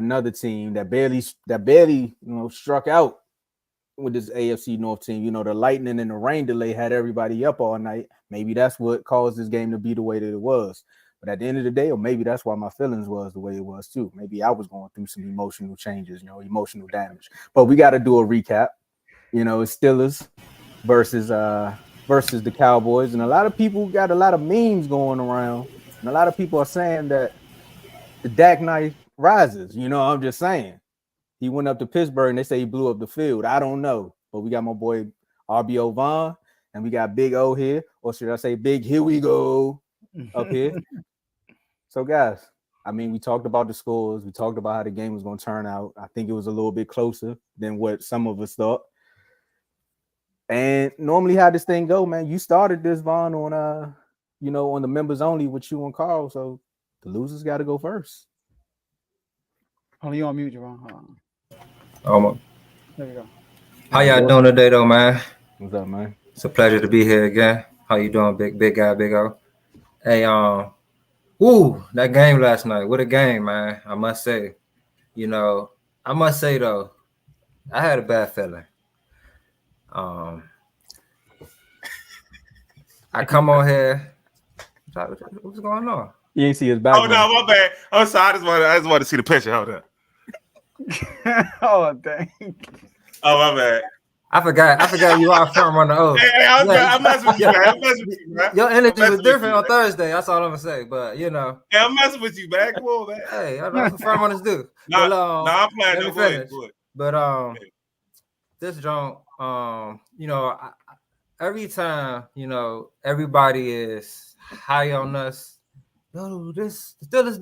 another team that barely struck out with this AFC North team. The lightning and the rain delay had everybody up all night. Maybe that's what caused this game to be the way that it was. But at the end of the day, or maybe that's why my feelings was the way it was too. Maybe I was going through some emotional changes, emotional damage. But we got to do a recap. It's Steelers versus the Cowboys, and a lot of people got a lot of memes going around, and a lot of people are saying that the Dak Knight rises. I'm just saying. He went up to Pittsburgh and they say he blew up the field. I don't know. But we got my boy RBO Vaughn and we got Big O here. Or should I say Big Here we go up here. So, guys, we talked about the scores. We talked about how the game was going to turn out. I think it was a little bit closer than what some of us thought. And normally how this thing go, man, you started this, Vaughn, on, on the members only with you and Carl. So the losers got to go first. Oh, you on mute, Javon. There you go. How y'all doing today, though, man? What's up, man? It's a pleasure to be here again. How you doing, big guy, Big O? Hey, that game last night. What a game, man! I must say, though, I had a bad feeling. I come on here. What's going on? You ain't see his back. Oh no, my bad. I'm sorry. I just want to see the picture. Hold up. Oh dang. Oh my bad. I forgot you are firm on the oath. Hey, I'm messing with you, man. I'm messing with you, man. Your energy was different on Thursday. That's all I'm gonna say. But Hey, I'm messing with you, man. Come on, man. Hey, I'm firm on his due. I'm playing no finish. But this joint, every time, everybody is high on us. Yo, this still is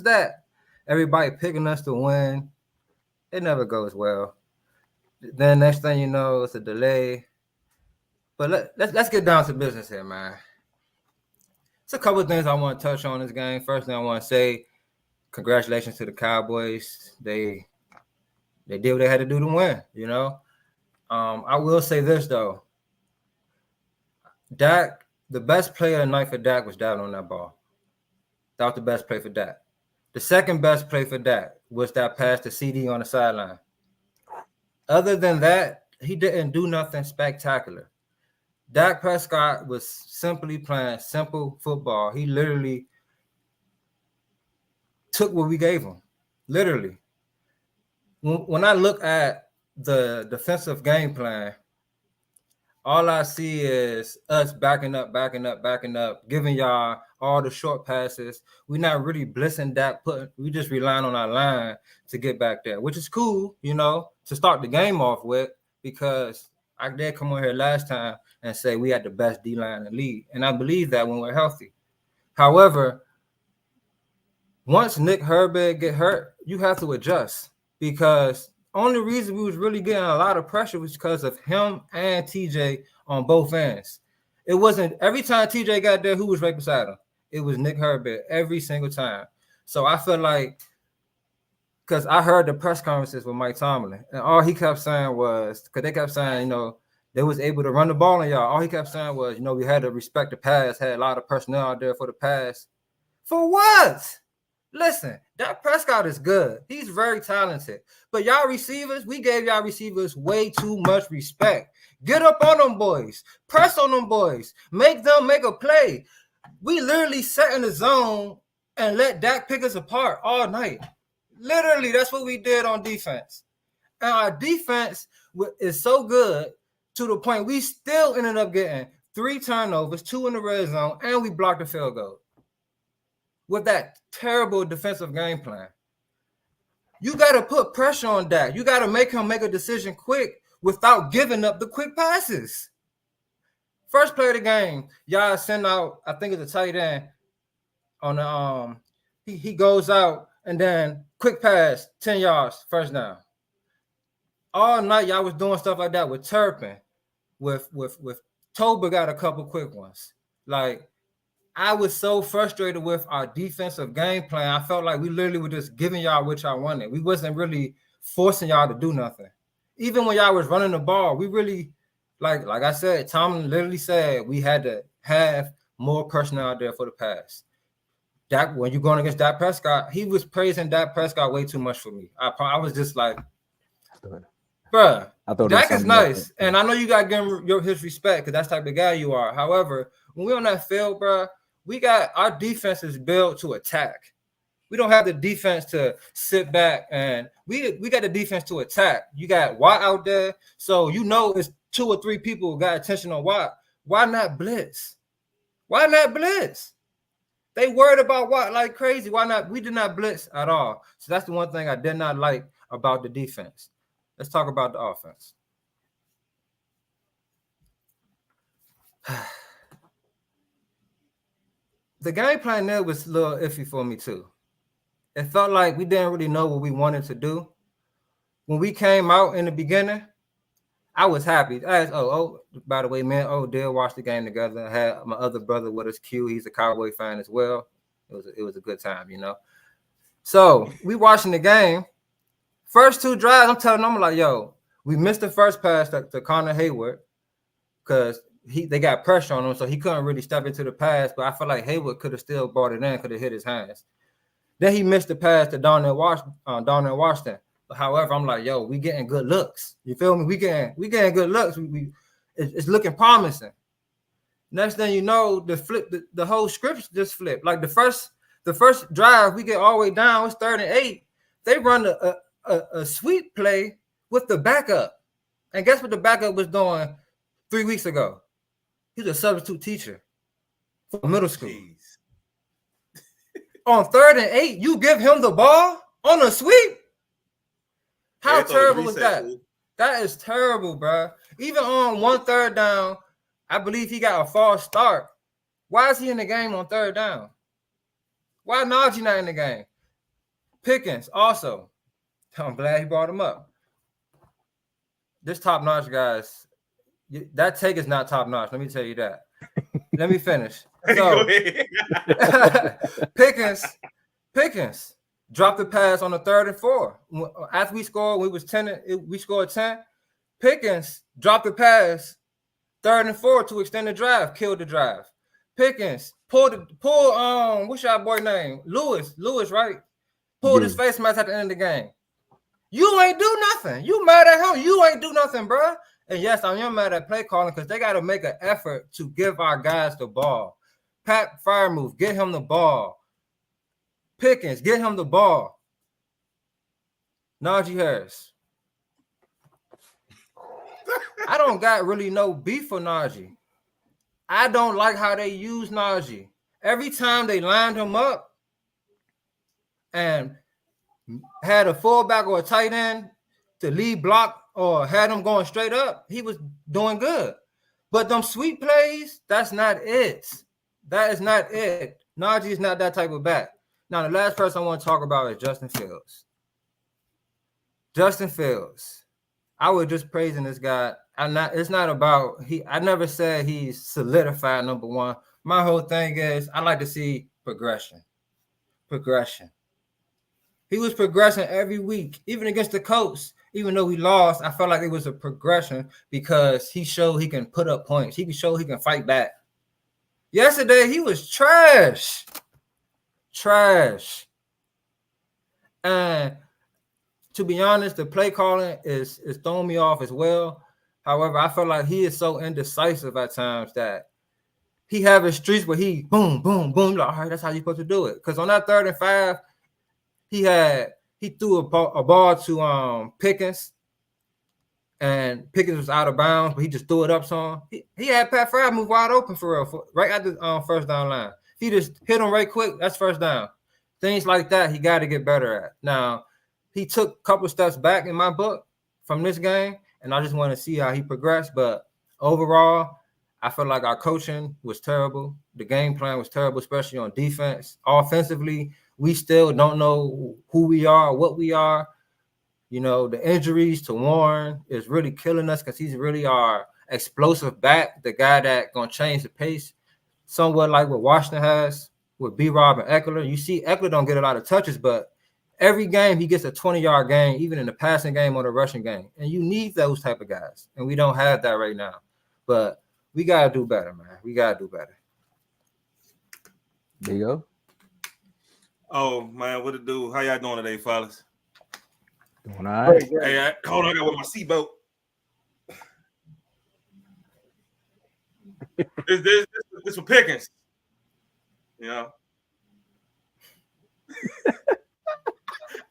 that. Everybody picking us to win. It never goes well. Then next thing you know, it's a delay. But let's get down to business here, man. It's a couple of things I want to touch on this game. First thing I want to say, congratulations to the Cowboys. They did what they had to do to win, I will say this, though. Dak, the best player tonight for Dak was down on that ball. That was the best play for Dak. The second best play for Dak was that pass to CD on the sideline. Other than that, he didn't do nothing spectacular. Dak Prescott was simply playing simple football. He literally took what we gave him. Literally. When I look at the defensive game plan, all I see is us backing up, giving y'all all the short passes. We're not really blitzing Dak, we just relying on our line to get back there, which is cool, to start the game off with, because I did come on here last time and say we had the best D-line in the league, and I believe that when we're healthy. However, once Nick Herbert get hurt, you have to adjust, because only reason we was really getting a lot of pressure was because of him and TJ on both ends. It wasn't every time TJ got there, who was right beside him? It was Nick Herbert every single time. So I feel like, because I heard the press conferences with Mike Tomlin, and all he kept saying was, because they kept saying, they was able to run the ball on y'all. All he kept saying was, we had to respect the pass, had a lot of personnel out there for the pass. For what? Listen, Dak Prescott is good. He's very talented. But y'all receivers, we gave y'all receivers way too much respect. Get up on them boys. Press on them boys. Make them make a play. We literally sat in the zone and let Dak pick us apart all night. Literally, that's what we did on defense. And our defense is so good to the point we still ended up getting 3 turnovers, 2 in the red zone, and we blocked the field goal. With that terrible defensive game plan. You got to put pressure on Dak. You got to make him make a decision quick without giving up the quick passes. First play of the game, y'all send out, I think it's a tight end on the he goes out and then quick pass, 10 yards, first down. All night y'all was doing stuff like that with Turpin, with Toba got a couple quick ones. Like, I was so frustrated with our defensive game plan. I felt like we literally were just giving y'all what y'all wanted. We wasn't really forcing y'all to do nothing. Even when y'all was running the ball, we really, like I said, Tomlin literally said we had to have more personnel out there for the pass. Dak, when you're going against Dak Prescott, he was praising Dak Prescott way too much for me. I was just like, bruh, Dak is nice. And I know you got to give him his respect because that's the type of guy you are. However, when we're on that field, bruh, we got our defense is built to attack. We don't have the defense to sit back, and we got the defense to attack. You got Watt out there, so you know it's 2 or 3 people who got attention on Watt. Why not blitz? Why not blitz? They worried about Watt like crazy. Why not? We did not blitz at all. So that's the one thing I did not like about the defense. Let's talk about the offense. The game plan there was a little iffy for me too. It felt like we didn't really know what we wanted to do. When we came out in the beginning, I was happy. I asked, by the way, man, did watch the game together. I had my other brother with us, Q. He's a Cowboy fan as well. It was a good time, you know. So we watching the game. First 2 drives, I'm telling them, I'm like, yo, we missed the first pass to Connor Hayward because they got pressure on him, so he couldn't really step into the pass. But I feel like Hayward could have still brought it in, could have hit his hands. Then he missed the pass to Darnell Washington. However, I'm like, yo, we getting good looks. You feel me? We getting good looks. It's looking promising. Next thing you know, the whole script just flipped. Like the first drive, we get all the way down. It's 3rd and 8. They run a sweep play with the backup. And guess what the backup was doing 3 weeks ago? He's a substitute teacher for middle school. On 3rd and 8, you give him the ball on a sweep? How terrible is that? That is terrible, bro. Even on 1 3rd down, I believe he got a false start. Why is he in the game on 3rd down? Why Najee not in the game? Pickens also. I'm glad he brought him up. This top-notch, guys. That take is not top-notch. Let me tell you that. Let me finish. So, Pickens dropped the pass on the 3rd and 4. After we scored, we scored 10. Pickens dropped the pass 3rd and 4 to extend the drive, killed the drive. Pickens pulled what's your boy name? Lewis, right? Pulled his face mask at the end of the game. You ain't do nothing. You mad at him? You ain't do nothing, bro. And yes, I am mad at play calling because they got to make an effort to give our guys the ball. Pat Firemouth, get him the ball. Pickens, get him the ball. Najee Harris. I don't got really no beef for Najee. I don't like how they use Najee. Every time they lined him up and had a fullback or a tight end to lead block or had him going straight up, he was doing good. But them sweep plays, that's not it. That is not it. Najee is not that type of back. Now, the last person I want to talk about is Justin Fields. Justin Fields. I was just praising this guy. It's not about I never said he's solidified number 1. My whole thing is I like to see progression. He was progressing every week, even against the Colts. Even though he lost, I felt like it was a progression because he showed he can put up points. He can show he can fight back. Yesterday, he was trash. And to be honest, the play calling is throwing me off as well. However, I feel like he is so indecisive at times that he have his streaks where he boom, boom, boom. Like, all right, that's how you're supposed to do it. Because on that 3rd and 5, he threw a ball to Pickens, and Pickens was out of bounds, but he just threw it up some. He had Pat Firemouth wide open for real, right at the first down line. He just hit him right quick. That's first down. Things like that he got to get better at. Now, he took a couple steps back in my book from this game, and I just want to see how he progressed. But overall, I feel like our coaching was terrible. The game plan was terrible, especially on defense. Offensively, we still don't know who we are, what we are. You know, the injuries to Warren is really killing us because he's really our explosive back, the guy that going to change the pace, somewhat like what Washington has with B-Rob and Eckler. You see Eckler don't get a lot of touches, but every game he gets a 20-yard game, even in the passing game or the rushing game. And you need those type of guys, and we don't have that right now. But we got to do better, man. We got to do better. There you go. Oh man, what it do? How y'all doing today, fellas? Doing all right. Hey, hold on, I got with my seatbelt. This for Pickens. You know.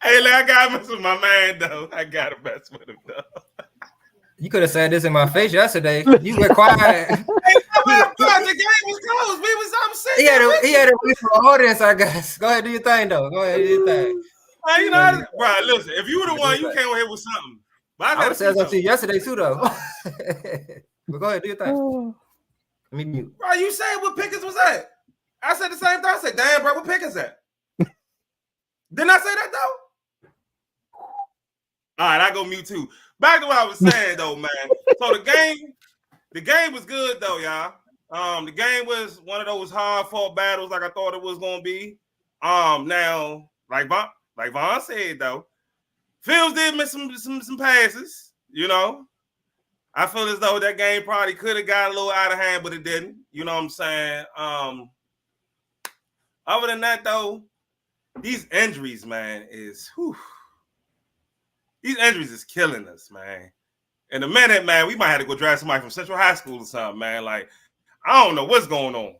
Hey, like, I gotta mess with my man though. I gotta mess with him though. You could have said this in my face yesterday. You were quiet. Hey, the game was close. I'm sitting. He had a wait for the audience, I guess. Go ahead, do your thing though. Go ahead, do your thing. You know, bro. Listen, if you were the one, you came here with something. But I would have said something to you yesterday too, though. But go ahead, do your thing. Let me mute. Bro, you said what Pickens was at. I said the same thing. I said, damn, bro, what Pickens at? Didn't I say that though? All right, I go mute too. Back to what I was saying though, man. So the game was good though, y'all. The game was one of those hard fought battles like I thought it was gonna be. Now, like Vaughn said though, Fields did miss some passes, you know. I feel as though that game probably could have got a little out of hand, but it didn't. You know what I'm saying? Other than that, though, these injuries, man, these injuries is killing us, man. In a minute, man, we might have to go draft somebody from Central High School or something, man. Like, I don't know what's going on.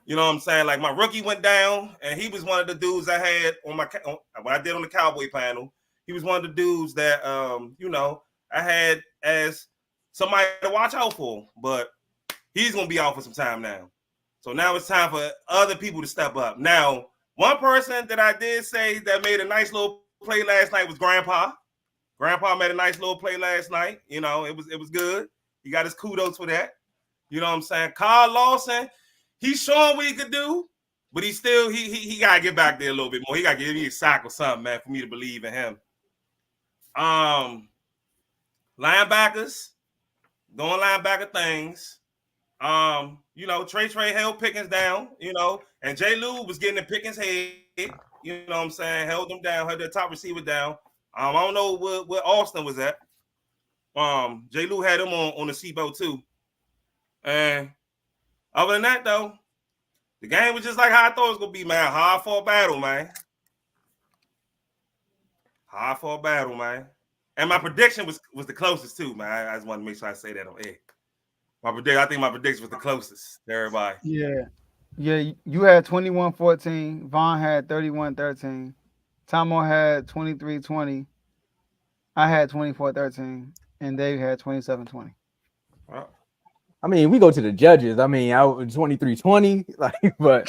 You know what I'm saying? Like, my rookie went down, and he was one of the dudes I had when I did on the Cowboy panel. He was one of the dudes that, you know, I had as somebody to watch out for, but he's going to be out for some time now. So now it's time for other people to step up. Now, one person that I did say that made a nice little play last night was Grandpa. Grandpa made a nice little play last night. You know, it was good. He got his kudos for that. You know what I'm saying? Carl Lawson, he's showing what he could do, but he still he got to get back there a little bit more. He got to give me a sack or something, man, for me to believe in him. Linebackers doing linebacker things. You know, Trey held Pickens down, you know, and J. Lou was getting in Pickens' head, you know what I'm saying, held him down, held their top receiver down. I don't know where Austin was at. J. Lou had him on the seatbelt too. And other than that, though, the game was just like how I thought it was gonna be, man. Hard fought battle, man. Hard fought battle, man. And my prediction was the closest too, man. I just wanted to make sure I say that on air. I think my prediction was the closest to everybody. Yeah. You had 21-14. Vaughn had 31-13. Tomo had 23-20. I had 24-13, and Dave had 27-20. Wow. I mean, we go to the judges. I mean, I was 23-20, like, but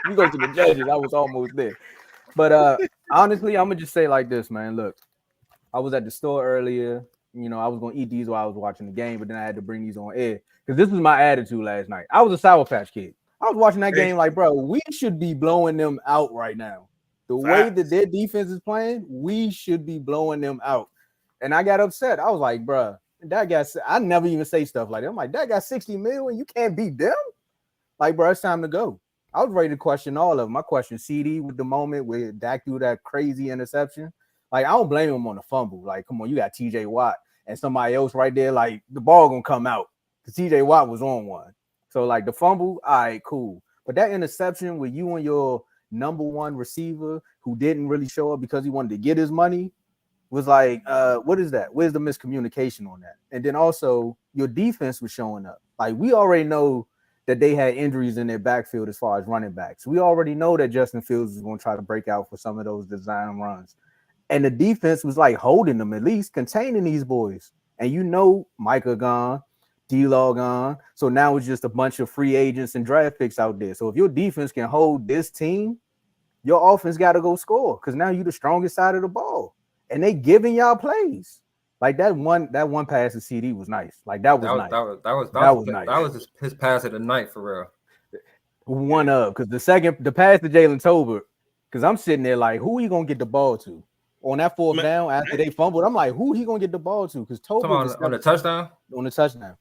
we go to the judges. I was almost there. But honestly, I'm gonna just say like this, man. Look, I was at the store earlier. You know, I was gonna eat these while I was watching the game, but then I had to bring these on air because this was my attitude last night. I was a Sour Patch Kid. I was watching that game like, bro, we should be blowing them out right now. The way that their defense is playing, we should be blowing them out. And I got upset. I was like, bro, that guy. I never even say stuff like that. I'm like, that got 60 million and you can't beat them. Like, bro, it's time to go. I was ready to question all of them. I questioned CD with the moment where Dak threw that crazy interception. Like, I don't blame him on the fumble. Like, come on, you got TJ Watt and somebody else right there. Like, the ball gonna come out because TJ Watt was on one. So, like, the fumble, all right, cool. But that interception with you and your number one receiver who didn't really show up because he wanted to get his money was like, what is that? Where's the miscommunication on that? And then also, your defense was showing up. Like, we already know that they had injuries in their backfield as far as running backs. We already know that Justin Fields is going to try to break out for some of those design runs. And the defense was like holding them, at least containing these boys. And you know Micah gone, D-Law gone. So now it's just a bunch of free agents and draft picks out there. So if your defense can hold this team, your offense got to go score because now you're the strongest side of the ball. And they giving y'all plays. Like that one pass to CD was nice. Like that was nice. That was nice. That was his pass of the night for real. One up because the pass to Jalen Tolbert, because I'm sitting there like, who are you gonna get the ball to on that fourth down after they fumbled? I'm like, who he gonna get the ball to? Because Tolbert on the touchdown. On the touchdown.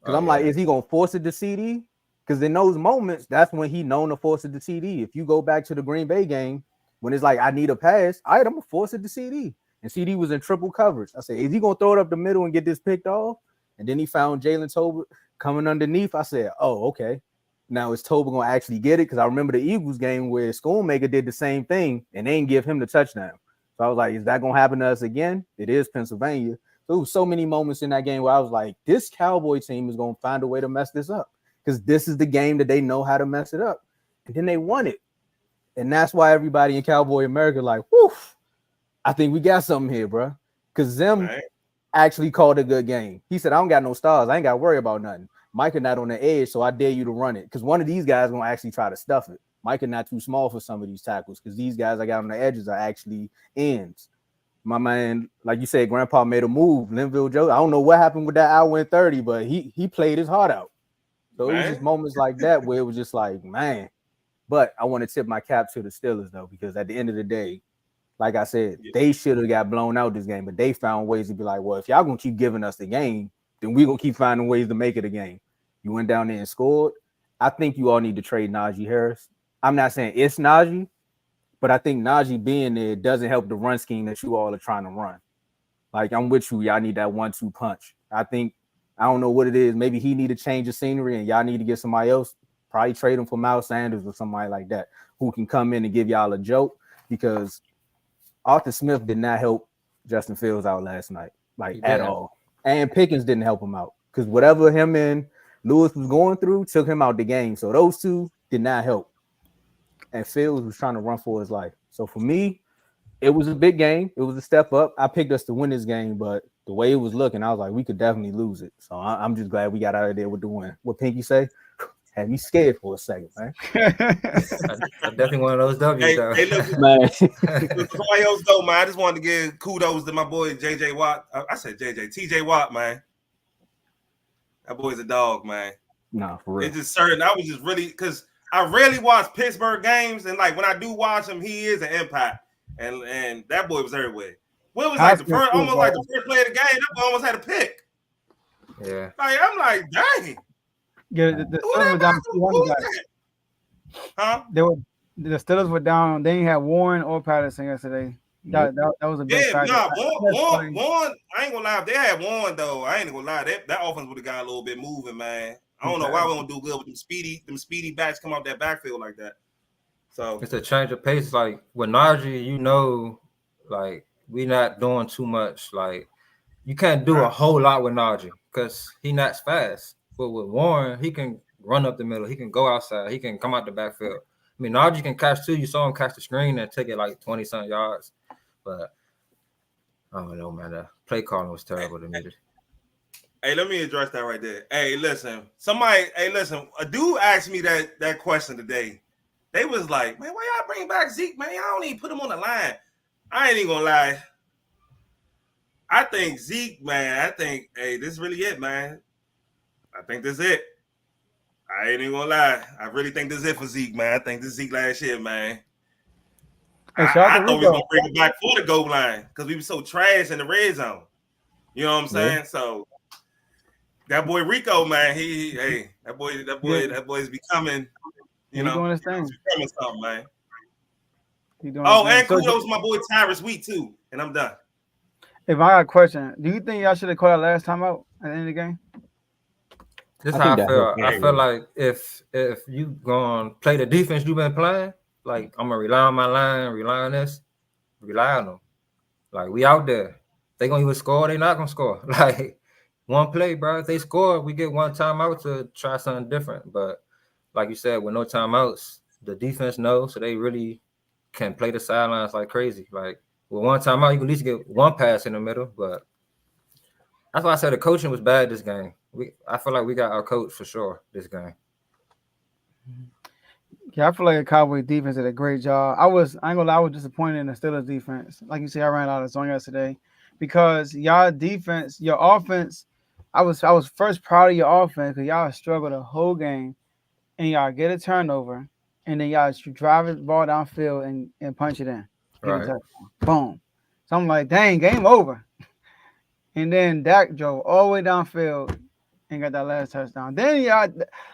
Because I'm like, is he gonna force it to CD? Because in those moments, that's when he known to force it to CD. If you go back to the Green Bay game, when it's like I need a pass, all right, I'm gonna force it to CD. And CD was in triple coverage. I said, is he going to throw it up the middle and get this picked off? And then he found Jalen Tolbert coming underneath. I said, oh, okay. Now is Toba gonna actually get it? Because I remember the Eagles game where Schoonmaker did the same thing and they didn't give him the touchdown. So I was like, is that gonna happen to us again? It is Pennsylvania. So there was so many moments in that game where I was like, this Cowboy team is gonna find a way to mess this up because this is the game that they know how to mess it up. And then they won it. And that's why everybody in Cowboy America like, whoo, I think we got something here, bro. Because Zim actually called a good game. He said, I don't got no stars. I ain't got to worry about nothing. Micah not on the edge, so I dare you to run it. Because one of these guys going to actually try to stuff it. Micah not too small for some of these tackles because these guys I got on the edges are actually ends. My man, like you said, Grandpa made a move. Linville Joe, I don't know what happened with that hour and 30, but he played his heart out. So it was just moments like that where it was just like, man. But I want to tip my cap to the Steelers, though, because at the end of the day, like I said, they should have got blown out this game, but they found ways to be like, well, if y'all going to keep giving us the game, then we're going to keep finding ways to make it a game. You went down there and scored. I think you all need to trade Najee Harris. I'm not saying it's Najee, but I think Najee being there doesn't help the run scheme that you all are trying to run. Like, I'm with you. Y'all need that 1-2 punch. I don't know what it is. Maybe he need to change the scenery and y'all need to get somebody else. Probably trade him for Miles Sanders or somebody like that who can come in and give y'all a joke because Arthur Smith did not help Justin Fields out last night, at all. And Pickens didn't help him out because whatever him and Lewis was going through took him out the game. So those two did not help. And Fields was trying to run for his life. So for me, it was a big game. It was a step up. I picked us to win this game, but the way it was looking, I was like, we could definitely lose it. So I'm just glad we got out of there with the win. What Pinky say? Had me scared for a second, man. I'm definitely one of those W's, though. Hey, look, man. Before I else go, man, I just wanted to give kudos to my boy JJ Watt. I said TJ Watt, man. That boy's a dog, man. Nah, for real. It's just certain. I was just really because I rarely watch Pittsburgh games, and like when I do watch him, he is an impact, and that boy was everywhere. What was like the first play of the game? That boy almost had a pick. Yeah, like I'm like, dang. Yeah, the Steelers were down 200 guys. Huh? The Steelers were down. They didn't have Warren or Patterson yesterday. That was a big factor. Warren, I ain't gonna lie. If they had Warren though, I ain't gonna lie. That offense would have got a little bit moving, man. I don't know why we don't do good with them speedy backs come off that backfield like that. So it's a change of pace. Like with Najee, like we not doing too much. Like you can't do a whole lot with Najee because he not fast. But with Warren, he can run up the middle. He can go outside. He can come out the backfield. I mean, Najee can catch too. You saw him catch the screen and take it like 20-something yards. But I don't know, man. The play calling was terrible to me. Hey, let me address that right there. Hey, listen. A dude asked me that question today. They was like, man, why y'all bring back Zeke, man? Y'all don't even put him on the line. I ain't even gonna lie. I think Zeke, man, hey, this is really it, man. I think this is it. I ain't even gonna lie. I really think this is it for Zeke, man. I think this is Zeke last year, man. Hey, I thought we were gonna bring it back for the goal line because we were so trash in the red zone. You know what I'm saying? Yeah. So that boy Rico, man, that boy's becoming, doing his thing. He's becoming something, man. And kudos to my boy Tyrus Wheat too. And I'm done. If I got a question, do you think y'all should have called that last time out at the end of the game? This is how I feel. I feel like if you gonna play the defense you've been playing, like I'm gonna rely on my line, rely on them. Like we out there. They gonna either score, they not gonna score. Like one play, bro. If they score, we get one timeout to try something different. But like you said, with no timeouts, the defense knows, so they really can play the sidelines like crazy. Like with one timeout, you can at least get one pass in the middle. But that's why I said the coaching was bad this game. I feel like we got our coach for sure this game. Yeah, I feel like the Cowboys defense did a great job. I ain't gonna lie, I was disappointed in the Steelers defense. Like you see, I ran out of zone yesterday because y'all defense, your offense. I was first proud of your offense because y'all struggled the whole game, and y'all get a turnover, and then y'all drive the ball downfield and punch it in. Right. Boom. So I'm like, dang, game over. And then Dak drove all the way downfield and got that last touchdown. Then y'all,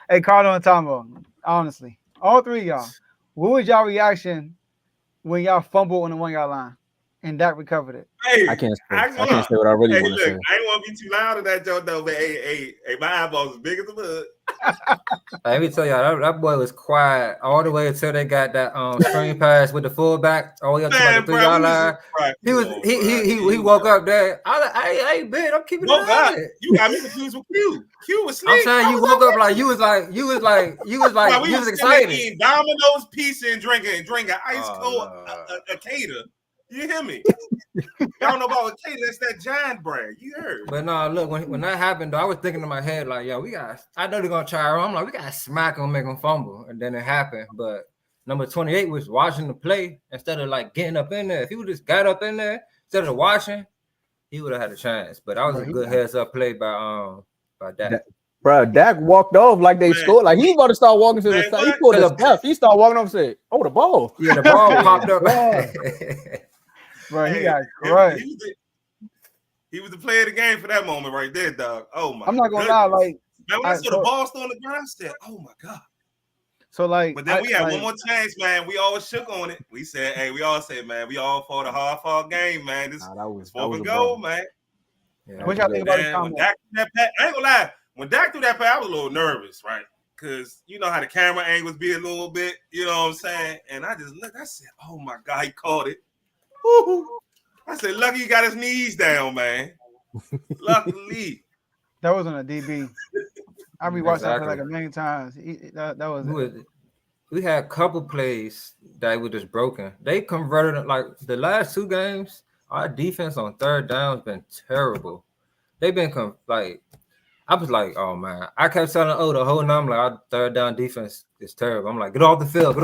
hey, Carlo and Tomo, honestly, all three of y'all, what was y'all reaction when y'all fumbled on the 1 yard line and Dak recovered it? Hey, I can't say what I really want to say. I ain't want to be too loud in that joke though, but hey, my eyeballs as big as the mud. Let me tell y'all, that boy was quiet all the way until they got that screen pass with the fullback all the way up to about the 3-yard line. He woke up there. I was like, hey, Ben, I'm keeping it on it. You got me confused with Q. Q was sleep. I'm saying you woke up like you was excited. Eating Domino's pizza and drinking ice cold Akita. You hear me? Y'all know about Akita? That's that giant brand. You heard? But no, look, when that happened, though, I was thinking in my head like, yo, I know they're gonna try. I'm like, we gotta smack him, make him fumble, and then it happened. But number 28 was watching the play instead of like getting up in there. If he would just got up in there instead of watching, he would have had a chance. But that was a good heads up play by Dak. Bro, Dak walked off like they scored. Like he was about to start walking to the side. He pulled his left. He started walking off and said, "Oh, the ball." Yeah, the ball popped up. Bro, he got crushed. He was the player of the game for that moment right there, dog. Oh my! I'm not gonna lie, like man, when I saw the ball still on the ground, I said, "Oh my god!" So like, but then we had one more chance, man. We all shook on it. We said, "Hey, we all said, man, we all fought a hard-fought game, man. This was 4 goal, man." Yeah, what y'all think about the comment? I ain't gonna lie. When Dak threw that pass, I was a little nervous, right? Because you know how the camera angles be a little bit, you know what I'm saying? And I just looked, I said, "Oh my god, he caught it." Woo-hoo. I said, lucky he got his knees down, man. Luckily. That wasn't a DB. I rewatched that like a million times. That was we had a couple plays that were just broken. They converted like the last 2 games. Our defense on third down has been terrible. They've been I was like, oh man. I kept telling the whole night, I'm like, our third down defense is terrible. I'm like, get off the field.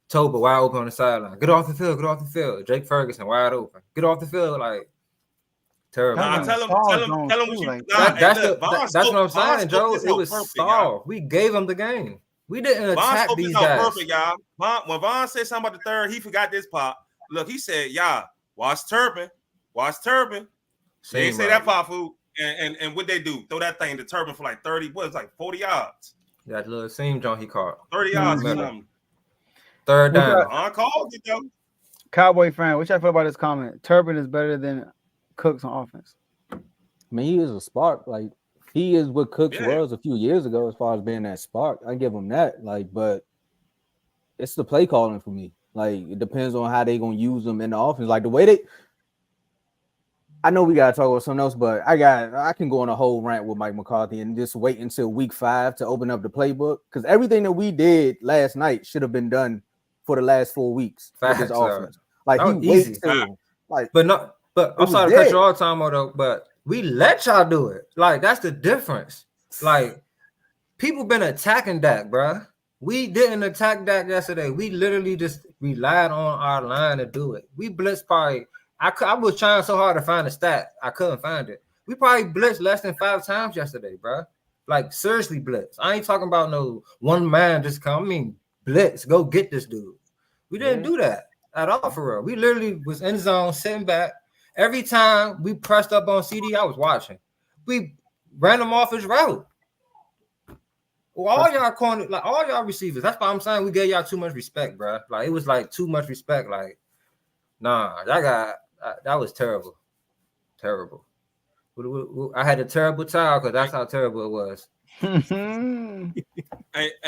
Toba wide open on the sideline. Get off the field. Jake Ferguson wide open. Get off the field. Like terrible. Nah, tell him what you that's what I'm saying, Joe. It was stall. We gave him the game. We didn't attack these guys. Perfect, y'all. When Vaughn said something about the third, he forgot this part. Look, he said, "Y'all, watch Turpin. They ain't say that pop food. And what they do? Throw that thing to Turpin for like 30, what was like 40 yards. That little seam John he caught. 30 yards or something. Third down. Called it though. Cowboy fan, what y'all feel about this comment? Turpin is better than Cooks on offense. I mean, he is a spark. Like he is what Cooks was a few years ago, as far as being that spark. I give him that. Like, but it's the play calling for me. Like, it depends on how they gonna use them in the offense. Like the way they. I know we gotta talk about something else, but I can go on a whole rant with Mike McCarthy and just wait until week 5 to open up the playbook, because everything that we did last night should have been done for the last 4 weeks. Facts, with this offense. Like he easy. Like, but I'm sorry to cut you all time though, but we let y'all do it. Like that's the difference. Like people been attacking Dak, bro. We didn't attack Dak yesterday. We literally just relied on our line to do it. We blitzed probably. I was trying so hard to find a stat. I couldn't find it. We probably blitzed less than 5 times yesterday, bro. Like, seriously blitz. I ain't talking about no one man just come. I mean, blitz. Go get this dude. We didn't do that at all for real. We literally was in zone, sitting back. Every time we pressed up on CD, I was watching. We ran him off his route. Well, all y'all corner, like all y'all receivers. That's why I'm saying we gave y'all too much respect, bro. Like, it was like too much respect. Like, nah, that was terrible. Terrible. I had a terrible time because that's how terrible it was. Hey,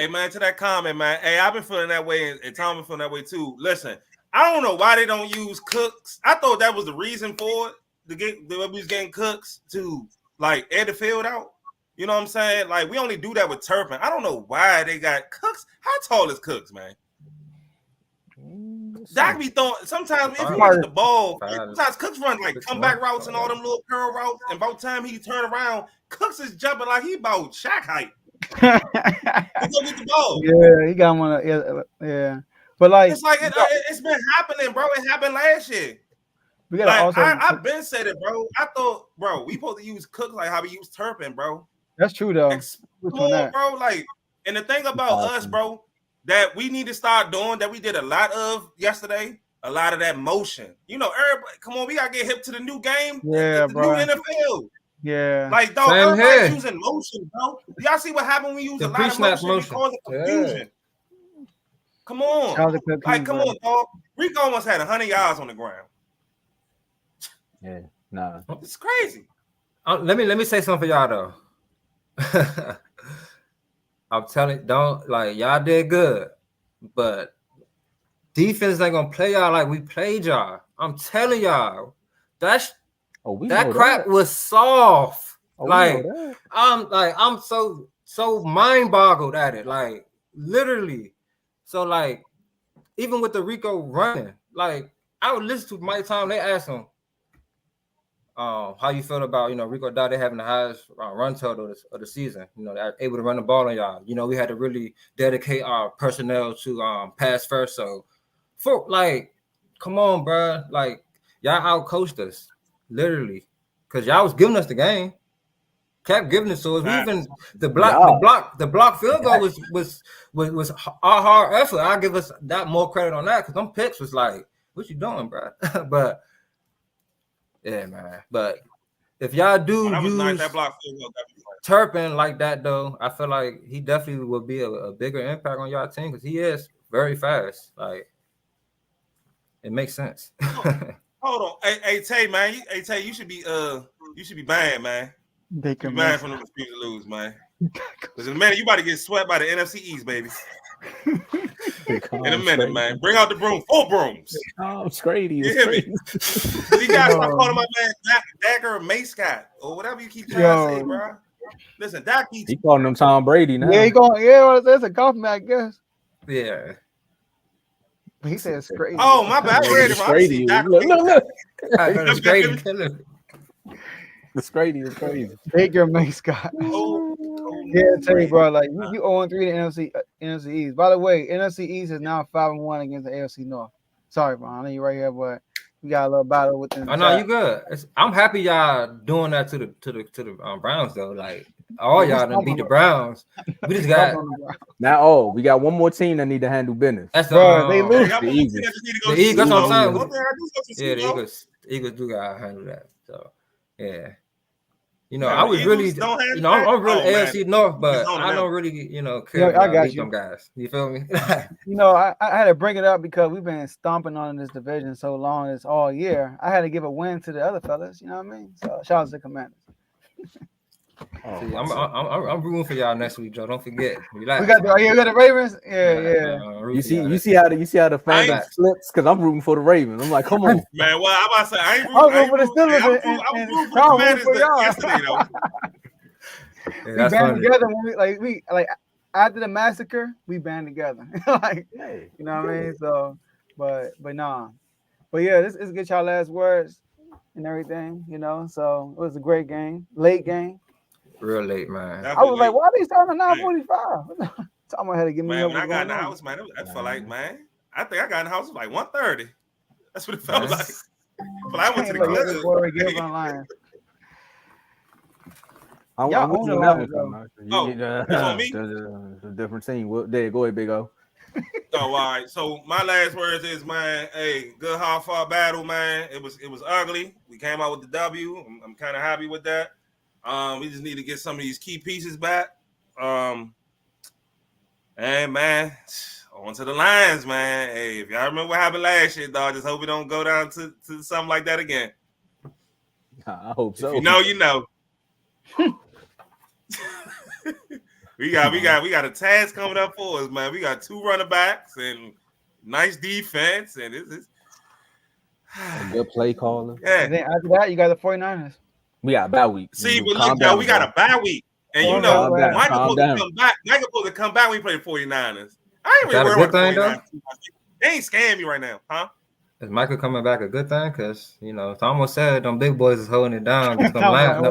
man, to that comment, man. Hey, I've been feeling that way, and Tom been feeling that way too. Listen, I don't know why they don't use Cooks. I thought that was the reason for it, we was getting Cooks to like air the field out. You know what I'm saying? Like, we only do that with Turpin. I don't know why they got Cooks. How tall is Cooks, man? Dak be throwing sometimes if he gets the ball, sometimes Cooks run like comeback routes and all them little curl routes, and by the time he turn around, Cooks is jumping like he about Shaq height. He go get the ball. Yeah, he got one. Yeah, but like it's like it's been happening, bro. It happened last year. We gotta like, I've been said it, bro. I thought, bro, we supposed to use Cooks like how we use Turpin, bro. That's true though. Explore, bro. Like, and the thing about us, bro, that we need to start doing that we did a lot of yesterday, a lot of that motion. You know, everybody, come on, we gotta get hip to the new game. Yeah, the bro. new NFL. Yeah. Like, dog, everybody's using motion, bro. Y'all see what happened when we use a lot of motion? It causes confusion. Yeah. Come on. Like, come on, dog. Rico almost had 100 yards on the ground. Yeah, nah. It's crazy. Let me say something for y'all though. I'm telling, don't like y'all did good, but defense ain't gonna play y'all like we played y'all. I'm telling y'all, that crap was soft. Like I'm so mind boggled at it, like literally. So like even with the Rico running, like I would listen to Mike Tom. They asked him, how you feel about Rico Dowdle having the highest run total of the season? They're able to run the ball on y'all. We had to really dedicate our personnel to pass first. So for like, come on, bro, like y'all outcoached us literally because y'all was giving us the game. Kept giving it to us. We even the block field goal was our hard effort. I'll give us that more credit on that because them picks was like, what you doing, bro? But yeah, man. But if y'all do use that block field goal, Turpin like that, though, I feel like he definitely will be a bigger impact on y'all team because he is very fast. Like it makes sense. Hold on, hey Tay, man, you should be banned, man. They can be banned from the refuse to lose, man. Because in a minute you about to get swept by the NFC East, baby. In a minute, man. Bring out the broom, 4 brooms. Oh, Scrady. You hear me? You gotta stop calling my man Dak or May Scott or whatever you keep trying to say, bro. Listen, Dak keeps he calling him Tom Brady now. Yeah, he going. Yeah, that's a compliment, I guess. Yeah. He said Scrady. Oh, my bad. Scrady. Look. Scrady killing. The Scrady is crazy. Baker May Scott. Yeah, I tell you, bro. Like you 0-3 to NFC East. By the way, NFC East is now 5-1 against the AFC North. Sorry, bro. I know you right here, but we got a little battle with them. I know you good. I'm happy y'all doing that to the Browns though. Like all y'all done beat the Browns. We just got now. We got one more team that need to handle business. That's they lose. The Eagles. That's what I'm saying. Yeah, the Eagles do gotta handle that. So yeah. I was really, I'm really AFC North, but I don't really, care about them guys. You feel me? I had to bring it up because we've been stomping on this division so long, it's all year. I had to give a win to the other fellas. You know what I mean? So shout out to the Commanders. See, I'm rooting for y'all next week, Joe. Don't forget. Relax. We got the Ravens. Yeah. You see how the fandom flips because I'm rooting for the Ravens. I'm like, come on, man. Well, I'm about to say I ain't rooting for the Steelers. I'm rooting for the Commanders yesterday though. We band together when we after the massacre, we band together. You know what I mean? So, but nah. But yeah, this is get y'all last words and everything. So it was a great game, late game. Real late, man. I was like, why are they starting at 9:45? Someone had to give me up. When I got in the house, man, I felt like, man, I think I got in the house like 1:30. That's what it felt like. But I went to the club. I'm with you now. It's on me. It's a different team. There, go ahead, Big O. All right. So my last words is, man, hey, good hard-fought battle, man. It was ugly. We came out with the W. I'm kind of happy with that. We just need to get some of these key pieces back. And man, on to the Lions, man. Hey, if y'all remember what happened last year, dog, just hope we don't go down to something like that again. I hope so. If you know. we got a task coming up for us, man. We got 2 running backs and nice defense, and it's a good play caller. Yeah. And then after that, you got the 49ers. We got a bye week. See, but look, yo, we got a bye week. And Michael supposed to come back. Michael supposed to come back when we play the 49ers. I ain't really worried about the 49ers. They ain't scamming me right now, huh? Is Michael coming back a good thing? Because, Tomo said them big boys is holding it down. Just don't line.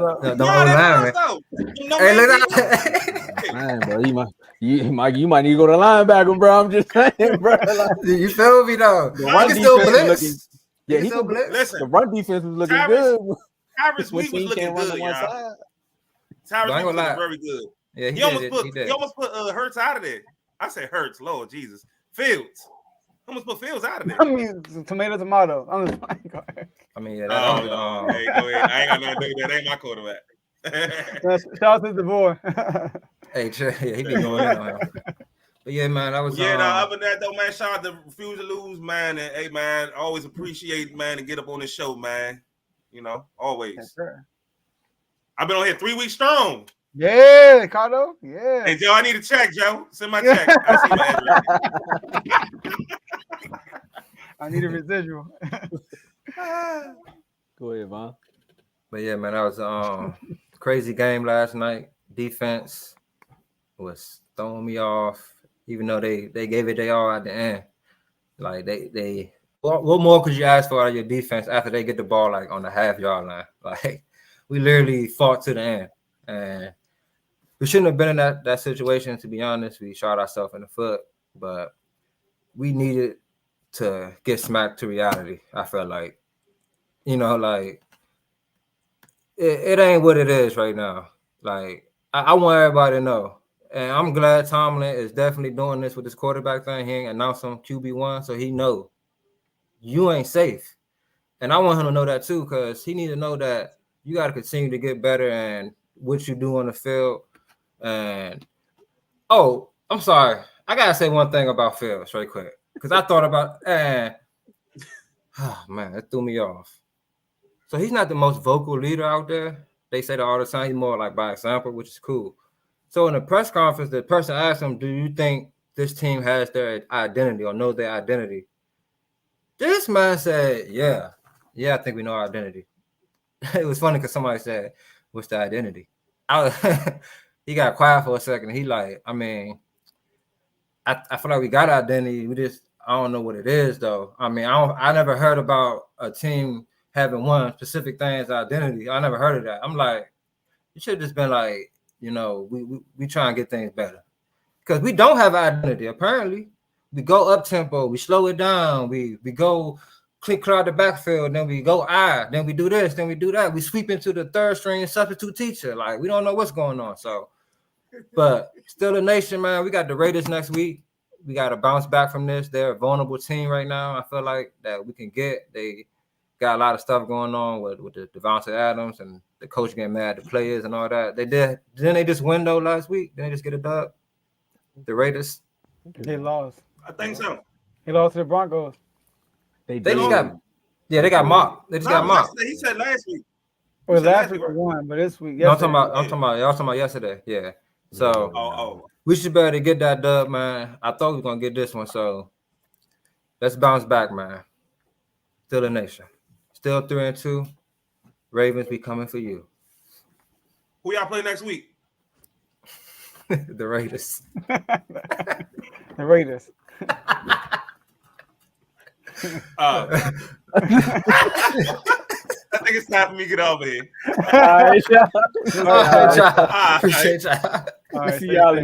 Hey, look man, bro, you might need to go to linebacker, bro. I'm just saying, bro. You feel me, though? The run defense looking. Yeah, he still blitz. Listen, the run defense was looking good. Tyrus Wheat was looking good, y'all. Tyrus Wheat was looking very good. Yeah, he almost put Hurts out of there. I said Hurts, Lord Jesus. Fields. He almost put Fields out of there. I mean, tomato. I'm just like, I mean, yeah. Hey, go ahead. I ain't got nothing to do with that. Ain't my quarterback. Shout out to DeVore. Hey, he been going in on him. But yeah, man, that was. Yeah, other than that, though, man, shout out to Refuse to Lose, man. And hey, man, always appreciate, man, to get up on this show, man. Always. Yes, sir. I've been on here 3 weeks strong. Yeah, Cardo. Yeah. Hey, Joe, I need a check, Joe. Send my check. I see my address. I need a residual. Go ahead, Von. But yeah, man, that was crazy game last night. Defense was throwing me off, even though they gave it their all at the end. Like they what more could you ask for out of your defense after they get the ball like on the half-yard line? Like we literally fought to the end, and we shouldn't have been in that situation. To be honest, we shot ourselves in the foot, but we needed to get smacked to reality. I felt like, like it ain't what it is right now. Like I want everybody to know, and I'm glad Tomlin is definitely doing this with this quarterback thing. He ain't announced him QB1, so he know you ain't safe. And I want him to know that too, because he need to know that you got to continue to get better and what you do on the field. And I'm sorry, I gotta say one thing about Fields right quick, because I thought about man, that threw me off. So he's not the most vocal leader out there. They say that all the time. He's more like by example, which is cool. So in the press conference, the person asked him, "Do you think this team has their identity or knows their identity?" This man said, "Yeah, I think we know our identity." It was funny because somebody said, "What's the identity?" He got quiet for a second. He like, I mean, I feel like we got identity. I don't know what it is though. I mean, I never heard about a team having one specific thing as identity. I never heard of that. I'm like, you should have just been like, we try and get things better. Because we don't have identity, apparently. We go up tempo, we slow it down, we go clear out the backfield, then we go then we do this, then we do that. We sweep into the third string substitute teacher. Like, we don't know what's going on. So, but still a nation, man. We got the Raiders next week. We got to bounce back from this. They're a vulnerable team right now. I feel like that we can get. They got a lot of stuff going on with the Devontae Adams and the coach getting mad at the players and all that. Didn't they just win though last week? Didn't they just get a dub? The Raiders? They lost. I think so. He lost to the Broncos. They They did. they got mocked. They just got mocked. He said last week. Well, last week we won, but this week, No, I'm talking about yesterday. Yeah. So we should be able to get that dub, man. I thought we were gonna get this one, so let's bounce back, man. Still a nation. Still 3-2. Ravens be coming for you. Who y'all play next week? The Raiders. The Raiders. I think it's time for me to get over here. All right, y'all. All right, y'all. Appreciate y'all. All right, See y'all later.